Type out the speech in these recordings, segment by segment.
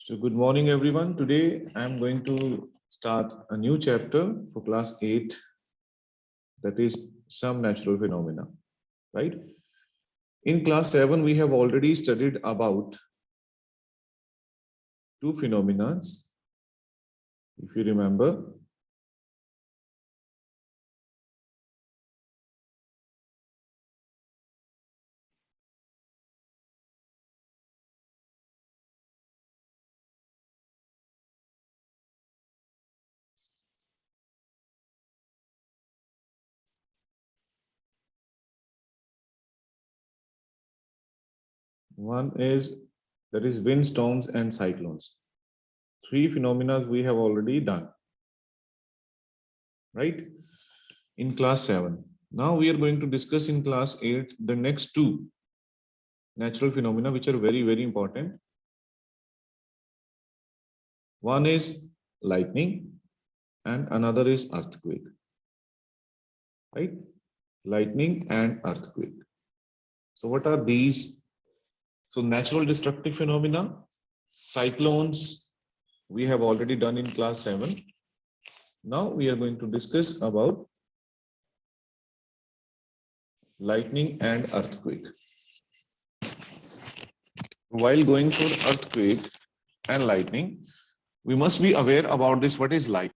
So good morning, everyone. Today I'm going to start a new chapter for class 8, that is some natural phenomena, right? In class 7, we have already studied about two phenomena, if you remember. One is that is windstorms and cyclones. Three phenomena we have already done, right? In class 7. Now we are going to discuss in class 8 the next two natural phenomena which are very, very important. One is lightning and another is earthquake, right? Lightning and earthquake. So what are these? So natural destructive phenomena, cyclones, we have already done in class 7. Now we are going to discuss about lightning and earthquake. While going for earthquake and lightning, we must be aware about this. What is light?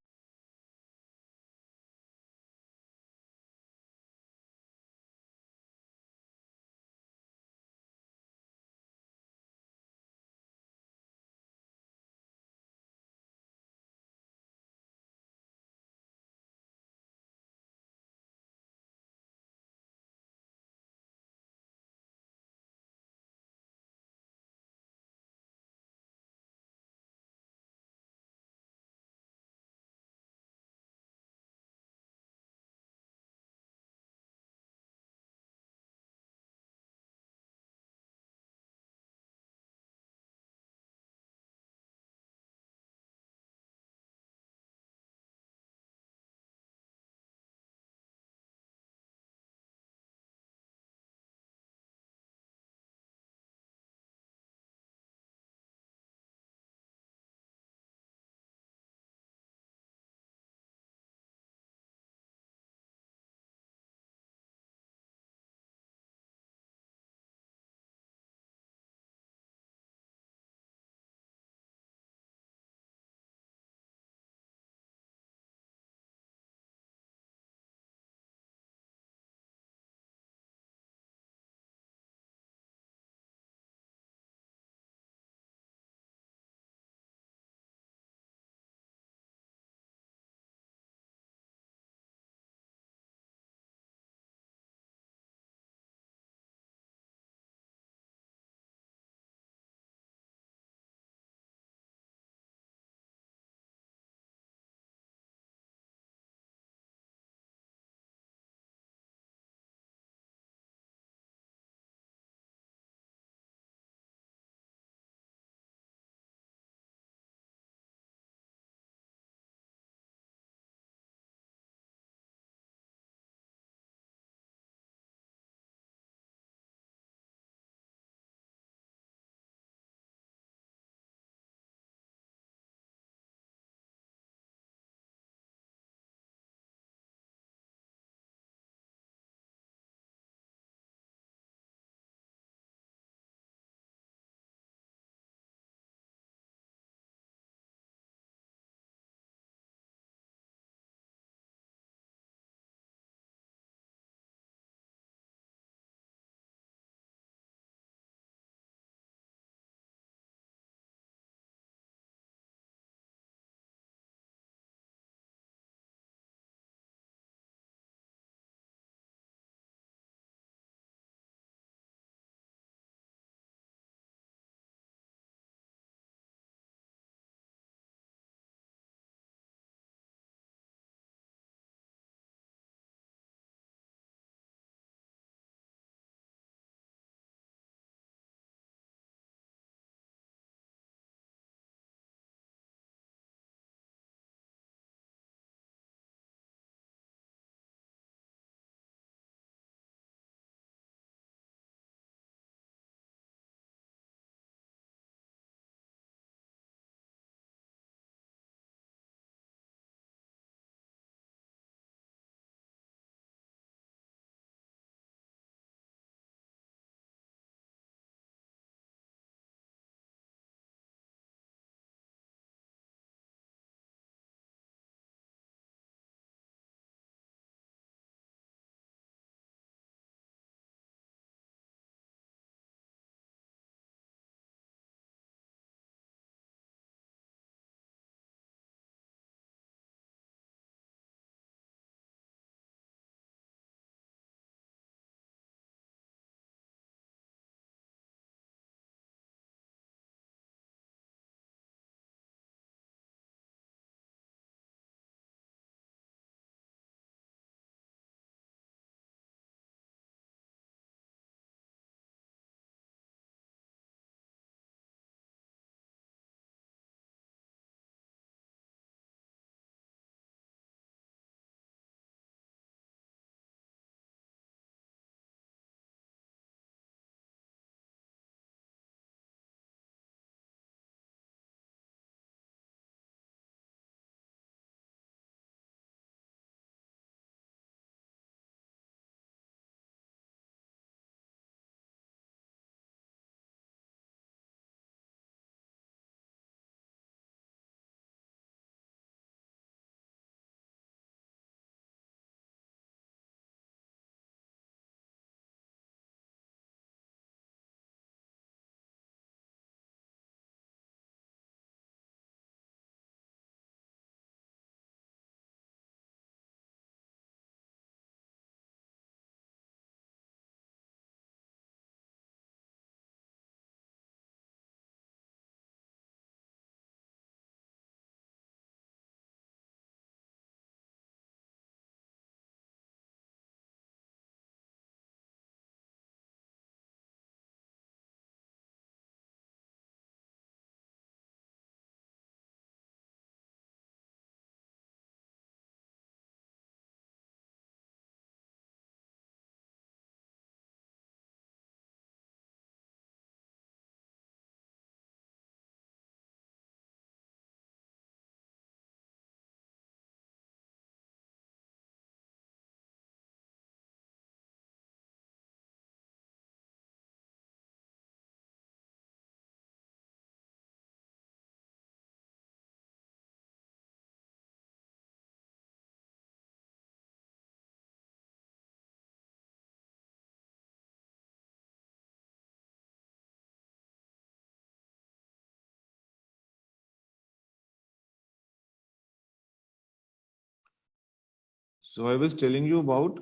So I was telling you about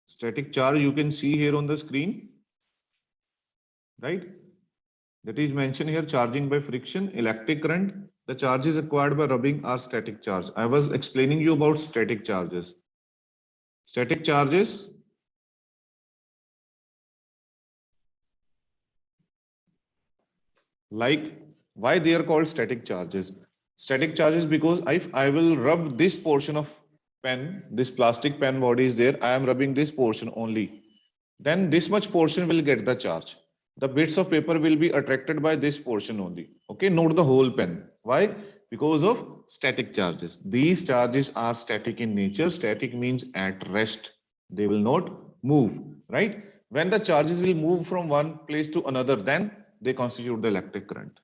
static charge. You can see here on the screen, right? That is mentioned here, charging by friction, electric current. The charges acquired by rubbing are static charge. I was explaining you about static charges. Static charges like, why they are called static charges? Static charges because if I will rub this portion of pen, this plastic pen body is there, I am rubbing this portion only. Then this much portion will get the charge. The bits of paper will be attracted by this portion only. Okay, not the whole pen. Why? Because of static charges. These charges are static in nature. Static means at rest. They will not move, right? When the charges will move from one place to another, then they constitute the electric current.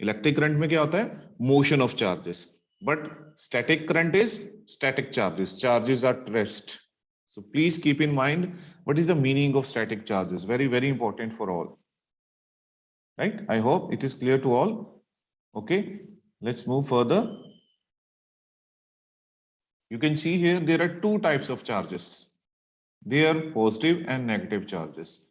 Electric current में क्या होता है? Motion of charges. But static current is static charges. Charges are at rest. So please keep in mind what is the meaning of static charges. Very, very important for all. Right? I hope it is clear to all. Okay, let's move further. You can see here there are two types of charges. They are positive and negative charges.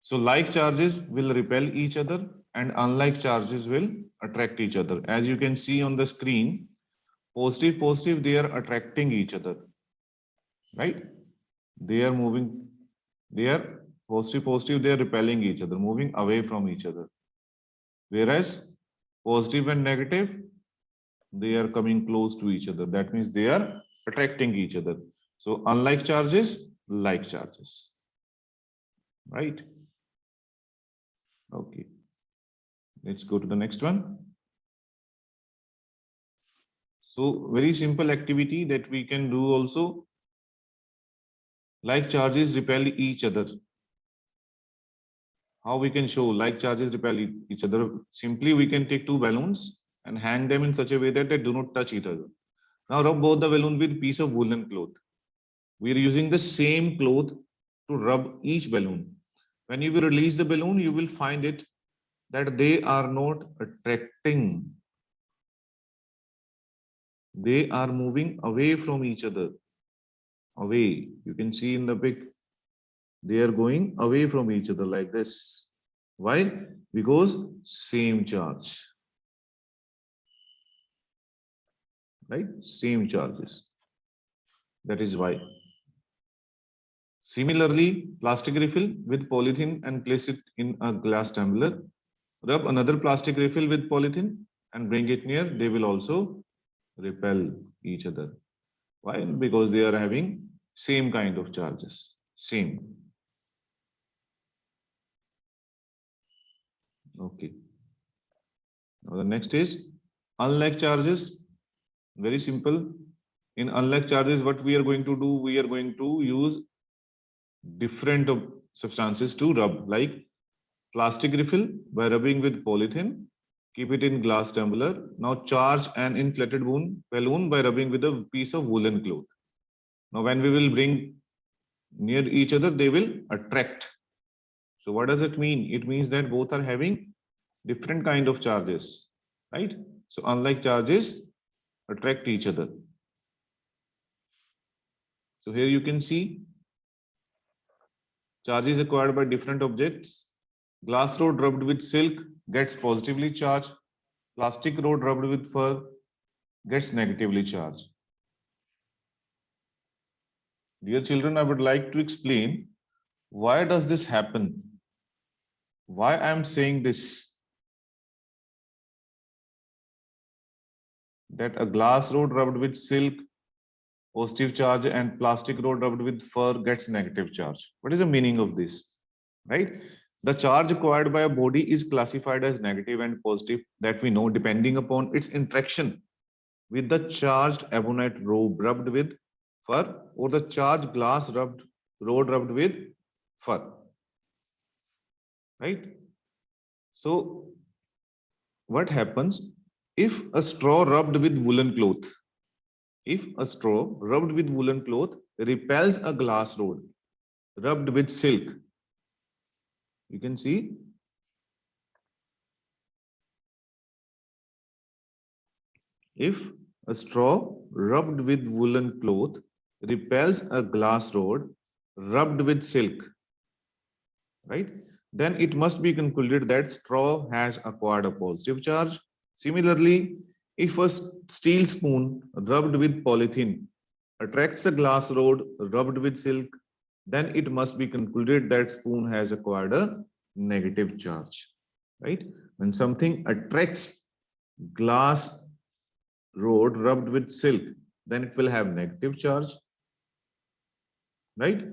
So like charges will repel each other and unlike charges will attract each other. As you can see on the screen, positive, they are attracting each other, right? They are moving, they are positive, they are repelling each other, moving away from each other. Whereas positive and negative, they are coming close to each other. That means they are attracting each other. So unlike charges, like charges, right? Okay, let's go to the next one. So very simple activity that we can do also. Like charges repel each other. How we can show like charges repel each other? Simply we can take two balloons and hang them in such a way that they do not touch each other. Now rub both the balloon with piece of woolen cloth. We are using the same cloth to rub each balloon. When you will release the balloon, you will find it that they are not attracting. They are moving away from each other. Away. You can see in the pic, they are going away from each other like this. Why? Because same charge. Right? Same charges. That is why. Similarly, plastic refill with polythene and place it in a glass tumbler. Rub another plastic refill with polythene and bring it near. They will also repel each other. Why? Because they are having same kind of charges. Same. Okay. Now the next is unlike charges. Very simple. In unlike charges, what we are going to do, we are going to use different substances to rub, like plastic refill by rubbing with polythene. Keep it in glass tumbler. Now charge an inflated balloon by rubbing with a piece of woolen cloth. Now when we will bring near each other, they will attract. So what does it mean? It means that both are having different kind of charges, right? So unlike charges attract each other. So here you can see charges acquired by different objects. Glass rod rubbed with silk gets positively charged. Plastic rod rubbed with fur gets negatively charged. Dear children, I would like to explain why does this happen? Why I am saying this? That a glass rod rubbed with silk positive charge and plastic rod rubbed with fur gets negative charge. What is the meaning of this? Right? The charge acquired by a body is classified as negative and positive, that we know, depending upon its interaction with the charged ebonite robe rubbed with fur or the charged glass rod rubbed with fur. Right? So what happens if a straw rubbed with woolen cloth? If a straw rubbed with woolen cloth repels a glass rod rubbed with silk, you can see if a straw rubbed with woolen cloth repels a glass rod rubbed with silk, right? Then it must be concluded that straw has acquired a positive charge. Similarly, if a steel spoon rubbed with polythene attracts a glass rod rubbed with silk, then it must be concluded that spoon has acquired a negative charge, right? When something attracts glass rod rubbed with silk, then it will have negative charge, right?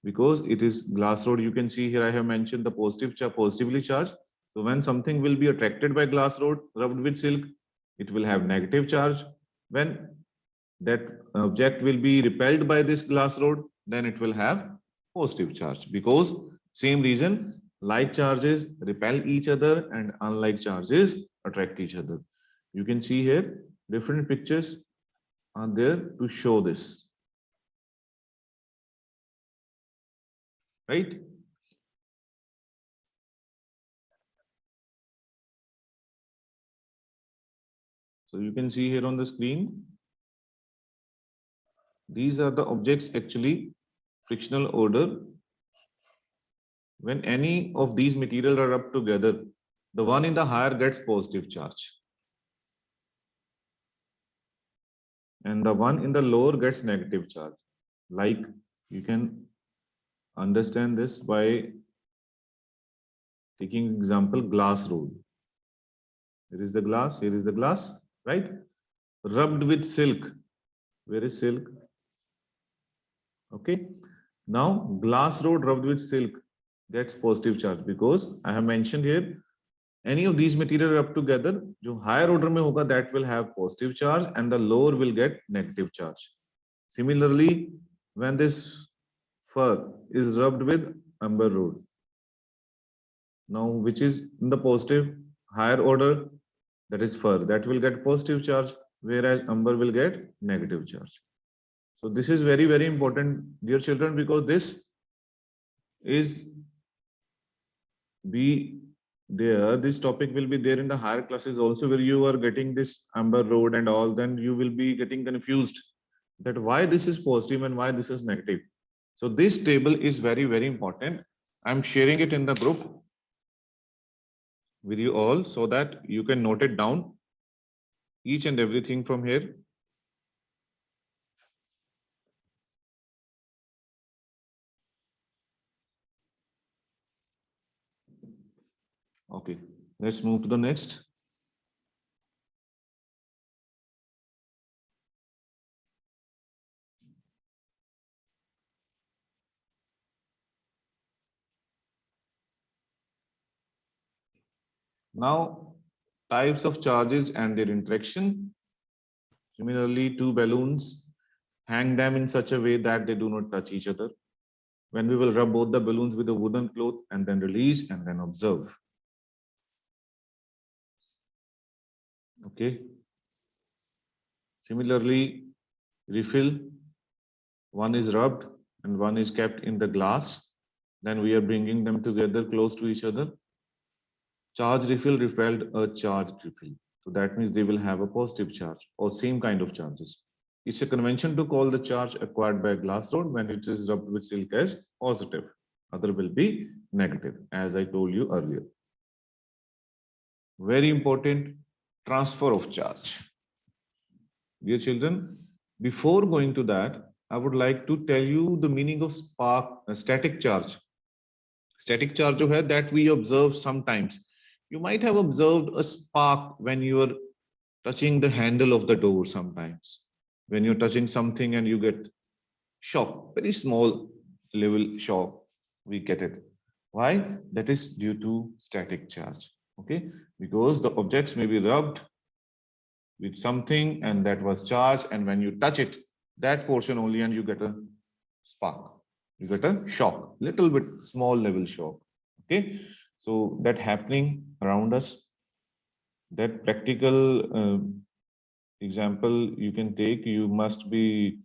Because it is glass rod. You can see here I have mentioned the positive charge, positively charged. So when something will be attracted by glass rod rubbed with silk, it will have negative charge. When that object will be repelled by this glass rod, then it will have positive charge, because same reason, like charges repel each other and unlike charges attract each other. You can see here different pictures are there to show this, right? So you can see here on the screen, these are the objects actually frictional order. When any of these materials are rubbed together, the one in the higher gets positive charge and the one in the lower gets negative charge. Like you can understand this by taking example glass rod. Here is the glass, here is the glass, right? Rubbed with silk. Where is silk? Okay. Now glass rod rubbed with silk gets positive charge, because I have mentioned here any of these material rubbed together, जो higher order में होगा, that will have positive charge and the lower will get negative charge. Similarly, when this fur is rubbed with amber rod, now which is in the positive higher order, that is fur, that will get positive charge, whereas amber will get negative charge. So this is very, very important, dear children, because this is be there, this topic will be there in the higher classes also, where you are getting this amber rod and all, then you will be getting confused that why this is positive and why this is negative. So this table is very, very important. I'm sharing it in the group with you all so that you can note it down, each and everything from here. Okay, let's move to the next. Now, types of charges and their interaction. Similarly, two balloons, hang them in such a way that they do not touch each other. When we will rub both the balloons with a wooden cloth and then release and then observe. Okay. Similarly, refill, one is rubbed and one is kept in the glass. Then we are bringing them together close to each other. Charge refill repelled a charged refill. So that means they will have a positive charge or same kind of charges. It's a convention to call the charge acquired by a glass rod when it is rubbed with silk as positive. Other will be negative, as I told you earlier. Very important, transfer of charge. Dear children, before going to that, I would like to tell you the meaning of static charge. Static charge जो है, that we observe sometimes. You might have observed a spark when you are touching the handle of the door sometimes. When you're touching something and you get shock, very small level shock, we get it. Why? That is due to static charge. Okay, because the objects may be rubbed with something and that was charged, and when you touch it, that portion only, and you get a spark, you get a shock, little bit small level shock. Okay, so that happening around us, that practical example you can take, you must be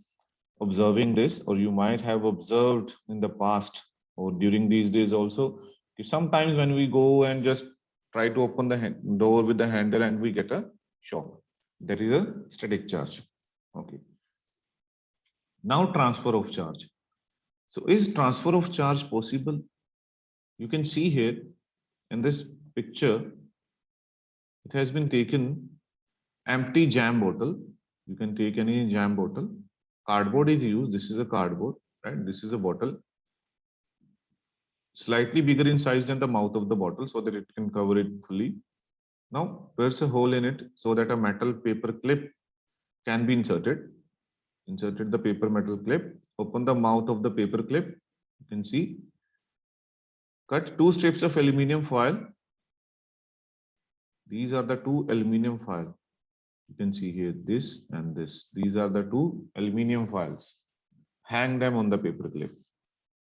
observing this, or you might have observed in the past or during these days also. Sometimes when we go and just try to open the door with the handle and we get a shock. That is a static charge. Okay. Now transfer of charge. So is transfer of charge possible? You can see here in this picture, it has been taken empty jam bottle. You can take any jam bottle. Cardboard is used. This is a cardboard, right? This is a bottle, slightly bigger in size than the mouth of the bottle so that it can cover it fully. Now there's a hole in it so that a metal paper clip can be inserted. Inserted the paper metal clip, open the mouth of the paper clip. You can see, cut two strips of aluminum foil. These are the two aluminum foil. You can see here this and this. These are the two aluminum foils. Hang them on the paper clip.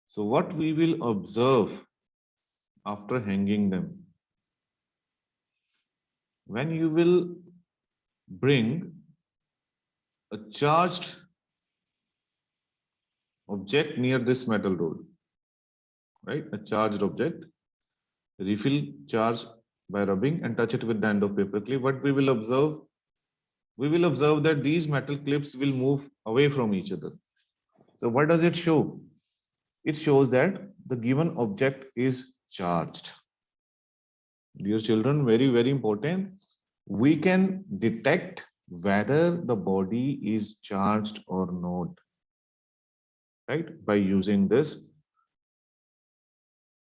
So what we will observe after hanging them, when you will bring a charged object near this metal rod, right? A charged object, refill charge by rubbing and touch it with the end of paper clip. What we will observe? We will observe that these metal clips will move away from each other. So what does it show? It shows that the given object is charged. Dear children, very, very important. We can detect whether the body is charged or not, right? By using this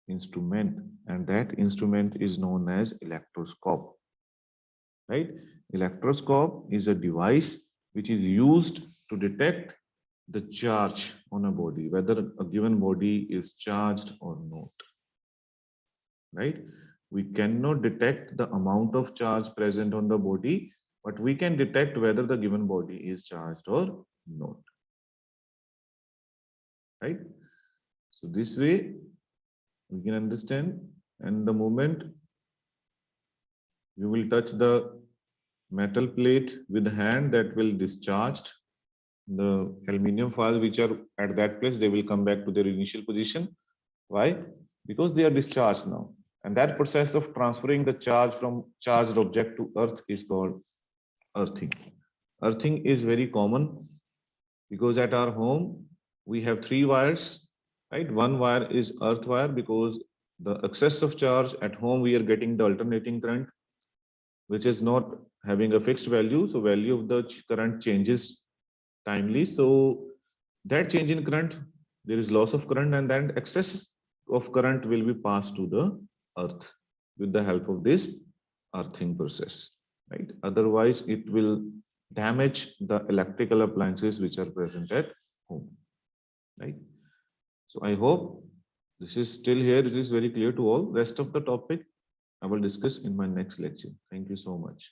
instrument, and that instrument is known as electroscope, right? Electroscope is a device which is used to detect the charge on a body, whether a given body is charged or not, right? We cannot detect the amount of charge present on the body, but we can detect whether the given body is charged or not, right? So this way we can understand, and the moment you will touch the metal plate with the hand, that will discharge the aluminum foil which are at that place, they will come back to their initial position. Why? Because they are discharged now. And that process of transferring the charge from charged object to earth is called earthing. Earthing is very common because at our home we have three wires, right? One wire is earth wire because the excess of charge at home we are getting the alternating current, which is not having a fixed value. So value of the current changes timely. So that change in current, there is loss of current, and then excess of current will be passed to the earth with the help of this earthing process, right? Otherwise it will damage the electrical appliances which are present at home, right? So I hope this is still here, it is very clear to all. Rest of the topic I will discuss in my next lecture. Thank you so much.